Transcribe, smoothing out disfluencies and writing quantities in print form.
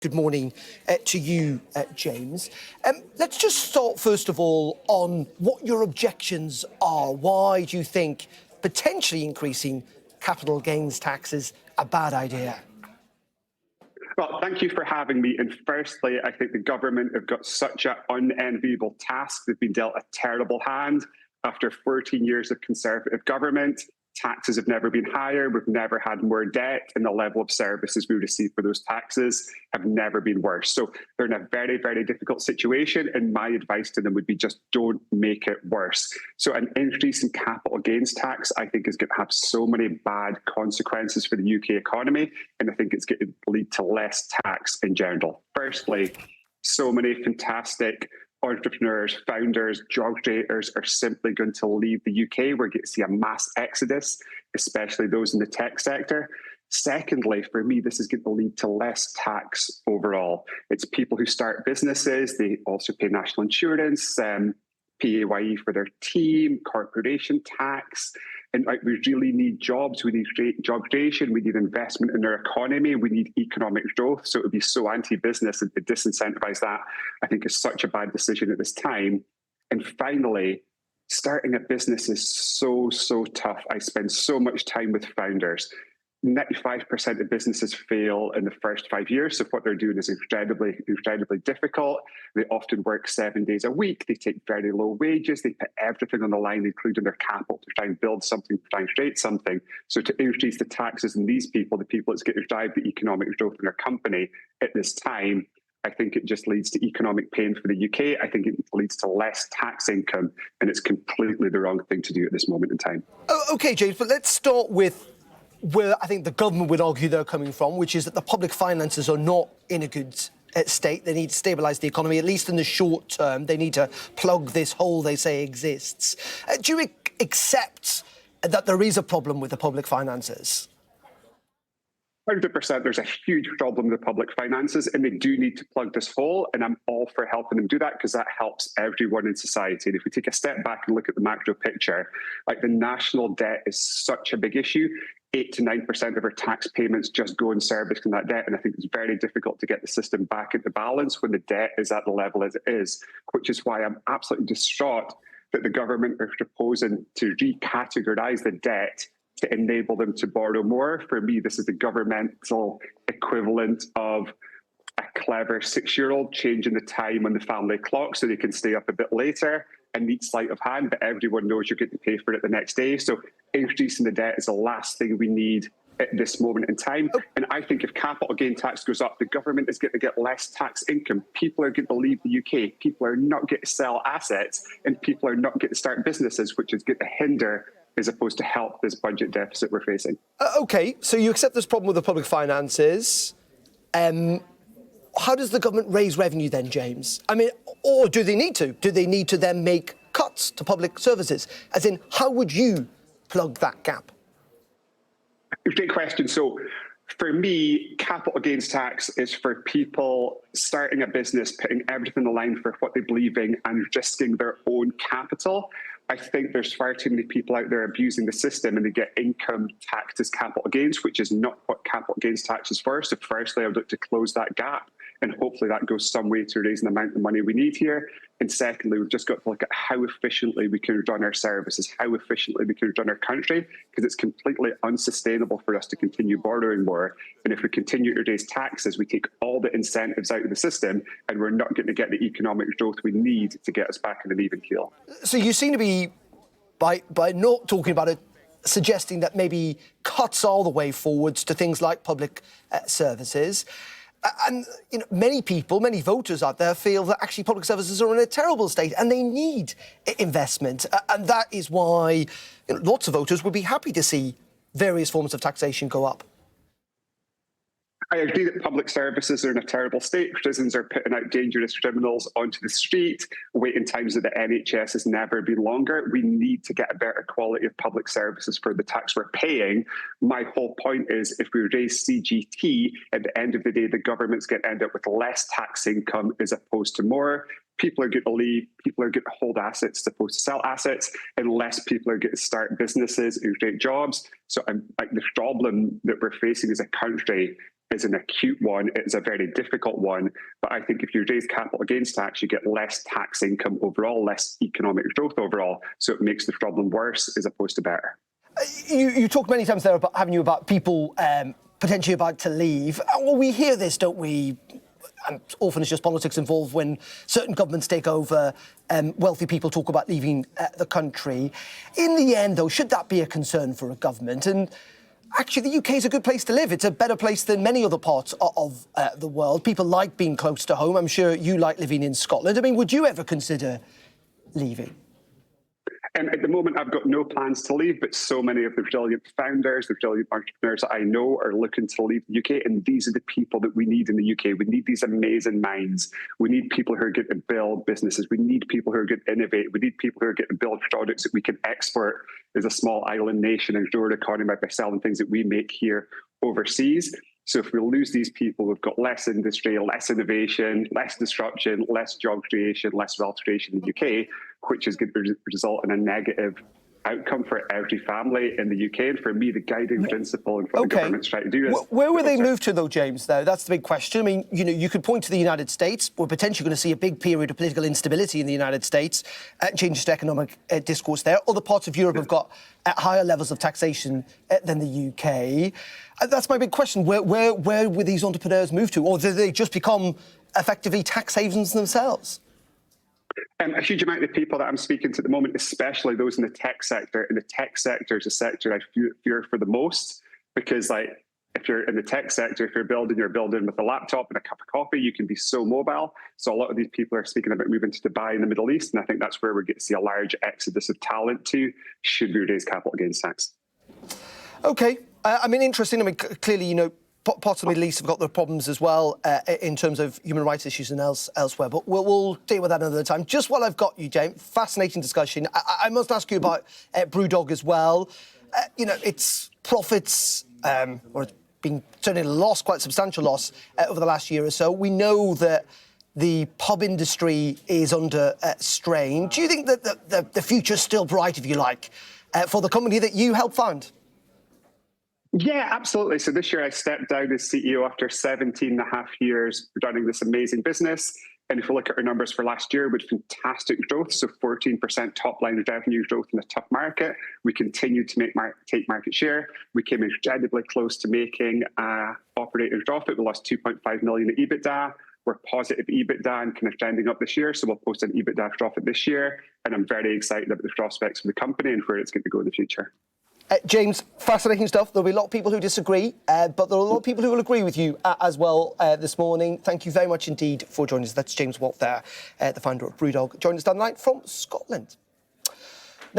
Good morning to you, James. Let's just start, first of all, on what your objections are. Why do you think potentially increasing capital gains tax is a bad idea? Well, thank you for having me. And firstly, I think the government have got such an unenviable task. They've been dealt a terrible hand. After 14 years of Conservative government, taxes have never been higher. We've never had more debt, and the level of services we receive for those taxes have never been worse. So they're in a very, very difficult situation. And my advice to them would be just don't make it worse. So an increase in capital gains tax, I think, is going to have so many bad consequences for the UK economy. And I think it's going to lead to less tax in general. Firstly, so many fantastic entrepreneurs, founders, job creators are simply going to leave the UK. We're going to see a mass exodus, especially those in the tech sector. Secondly, for me, this is going to lead to less tax overall. It's people who start businesses. They also pay national insurance, PAYE for their team, corporation tax. And we really need jobs. We need job creation. We need investment in our economy. We need economic growth. So it would be so anti-business and to disincentivize that, I think, is such a bad decision at this time. And finally, starting a business is so tough. I spend so much time with founders. 95% of businesses fail in the first 5 years. So what they're doing is incredibly difficult. They often work 7 days a week. They take very low wages. They put everything on the line, including their capital, to try and build something, to try and create something. So to increase the taxes on these people, the people that's going to drive the economic growth in their company at this time, I think it just leads to economic pain for the UK. I think it leads to less tax income, and it's completely the wrong thing to do at this moment in time. OK, James, but let's start with where I think the government would argue they're coming from, which is that the public finances are not in a good state. They need to stabilise the economy, at least in the short term. They need to plug this hole they say exists. Do you accept that there is a problem with the public finances? 100%, there's a huge problem with the public finances, and they do need to plug this hole, and I'm all for helping them do that because that helps everyone in society. And if we take a step back and look at the macro picture, like the national debt is such a big issue. 8 to 9% of our tax payments just go in servicing that debt, and I think it's very difficult to get the system back into balance when the debt is at the level as it is, which is why I'm absolutely distraught that the government are proposing to recategorise the debt to enable them to borrow more. For me, this is the governmental equivalent of a clever 6-year-old changing the time on the family clock so they can stay up a bit later. A neat sleight of hand, but everyone knows you're going to pay for it the next day. So increasing the debt is the last thing we need at this moment in time. And I think if capital gain tax goes up, the government is going to get less tax income. People are going to leave the UK. People are not going to sell assets, and people are not going to start businesses, which is going to hinder as opposed to help this budget deficit we're facing. OK, so you accept this problem with the public finances. How does the government raise revenue then, James? I mean, or do they need to? Do they need to then make cuts to public services? As in, how would you plug that gap? Great question. So for me, capital gains tax is for people starting a business, putting everything on the line for what they believe in and risking their own capital. I think there's far too many people out there abusing the system, and they get income taxed as capital gains, which is not what capital gains tax is for. So firstly, I would look to close that gap, and hopefully that goes some way to raising the amount of money we need here. And secondly, we've just got to look at how efficiently we can run our services, how efficiently we can run our country, because it's completely unsustainable for us to continue borrowing more. And if we continue to raise taxes, we take all the incentives out of the system, and we're not going to get the economic growth we need to get us back in an even keel. So you seem to be, by not talking about it, suggesting that maybe cuts are the way forwards to things like public services. And many people, many voters out there feel that actually public services are in a terrible state and they need investment. And that is why lots of voters would be happy to see various forms of taxation go up. I agree that public services are in a terrible state. Prisons are putting out dangerous criminals onto the street. Waiting times at the NHS has never been longer. We need to get a better quality of public services for the tax we're paying. My whole point is if we raise CGT, at the end of the day, the government's going to end up with less tax income as opposed to more. People are going to leave, people are going to hold assets as opposed to sell assets, and less people are going to start businesses and create jobs. So the problem that we're facing as a country is an acute one. It's a very difficult one. But I think if you raise capital gains tax, you get less tax income overall, less economic growth overall. So it makes the problem worse as opposed to better. You talked many times there about, haven't you, about people potentially about to leave. Well, we hear this, don't we? And often it's just politics involved when certain governments take over, wealthy people talk about leaving the country. In the end, though, should that be a concern for a government? And actually, the UK is a good place to live. It's a better place than many other parts of the world. People like being close to home. I'm sure you like living in Scotland. I mean, would you ever consider leaving? At the moment, I've got no plans to leave, but so many of the brilliant founders, the brilliant entrepreneurs that I know are looking to leave the UK, and these are the people that we need in the UK. We need these amazing minds. We need people who are going to build businesses. We need people who are going to innovate. We need people who are going to build products that we can export as a small island nation and grow our economy by selling things that we make here overseas. So if we lose these people, we've got less industry, less innovation, less disruption, less job creation, less wealth creation in the UK, which is going to result in a negative outcome for every family in the UK. And for me, the guiding principle and what the government's trying to do is... Where will they move to, though, James, though? That's the big question. I mean, you know, you could point to the United States. We're potentially going to see a big period of political instability in the United States, changes to economic discourse there. Other parts of Europe have got higher levels of taxation than the UK. That's my big question. Where will these entrepreneurs move to? Or do they just become effectively tax havens themselves? A huge amount of the people that I'm speaking to at the moment, especially those in the tech sector, and the tech sector is a sector I fear for the most, because like if you're in the tech sector, if you're building with a laptop and a cup of coffee, you can be so mobile. So a lot of these people are speaking about moving to Dubai in the Middle East, and I think that's where we're going to see a large exodus of talent to, should we raise capital gains tax. OK. I mean, interesting. I mean, clearly, you know, parts of the Middle East have got their problems as well in terms of human rights issues and elsewhere. But we'll deal with that another time. Just while I've got you, James, fascinating discussion. I must ask you about BrewDog as well. You know, its profits, or it's been certainly a loss, quite substantial loss over the last year or so. We know that the pub industry is under strain. Do you think that the future's still bright, if you like, for the company that you helped found? Yeah, absolutely. So this year I stepped down as CEO after 17 and a half years running this amazing business. And if we look at our numbers for last year, with fantastic growth, so 14% top line revenue growth in a tough market, we continued to take market share. We came incredibly close to making operating profit. We lost 2.5 million at EBITDA. We're positive EBITDA and kind of trending up this year. So we'll post an EBITDA profit this year. And I'm very excited about the prospects for the company and where it's going to go in the future. James, fascinating stuff. There'll be a lot of people who disagree, but there are a lot of people who will agree with you as well this morning. Thank you very much indeed for joining us. That's James Watt there, the founder of BrewDog, joining us down the line from Scotland.